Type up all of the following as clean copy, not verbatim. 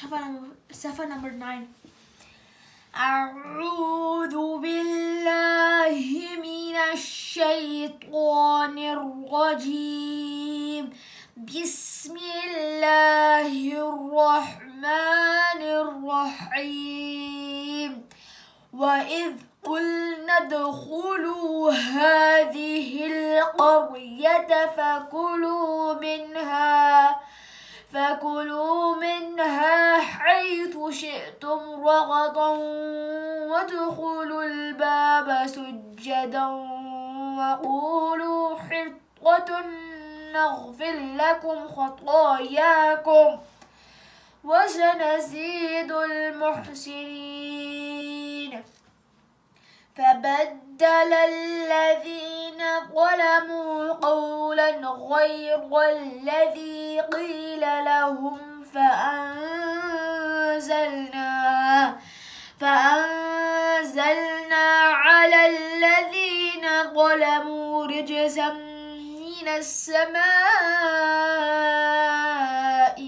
Safa number 9. أعوذ بالله من الشيطان الرجيم. بسم الله الرحمن الرحيم. وإذ قلنا ادخلوا هذه القرية فكلوا منها حيث شئتم رغدا وادخلوا الباب سجدا وقولوا حطة نغفر لكم خطاياكم وسنزيد المحسنين. فبدل الذين ظلموا قولا غير الذي قيل لهم فأنزلنا على الذين ظلموا رجزا من السماء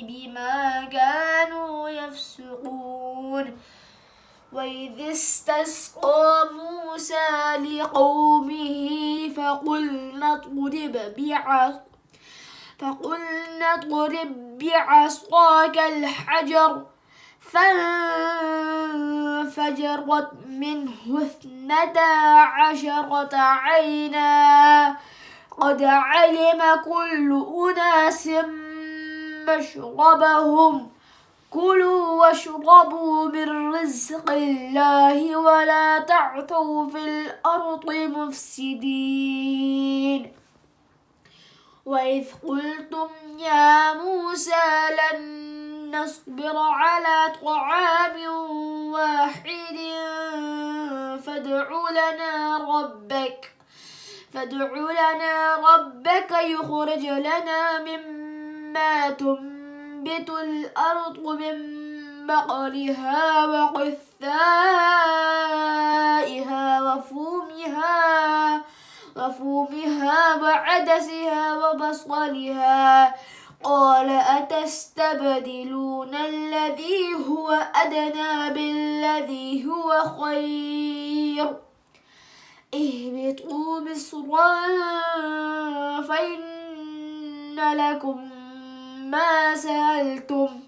بما كانوا يفسقون. وإذ استسقى موسى لقومه فقلنا اضرب بعصاك الحجر فانفجرت منه 12 عينا قد علم كل أناس مشربهم كلوا واشربوا من رزق الله ولا تعثوا في الأرض مفسدين. وإذ قلتم يا موسى لن نصبر على طعام واحد فادع لنا ربك يخرج لنا مما تنبت الأرض من بقلها وقثائها وفومها وعدسها وبصلها قال أتستبدلون الذي هو أدنى بالذي هو خير اهبطوا مصرا فإن لكم ما سألتم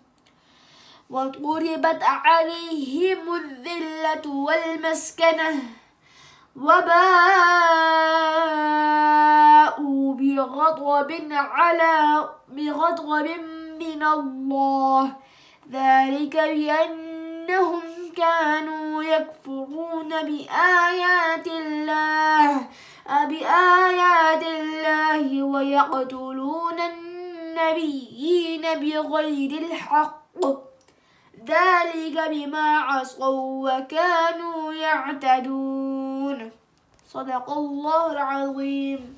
وضربت عليهم الذلة والمسكنة وباءوا بغضب من الله ذلك بأنهم كانوا يكفرون بآيات الله ويقتلون النبيين بغير الحق ذلك بما عصوا وكانوا يعتدون. صدق الله العظيم.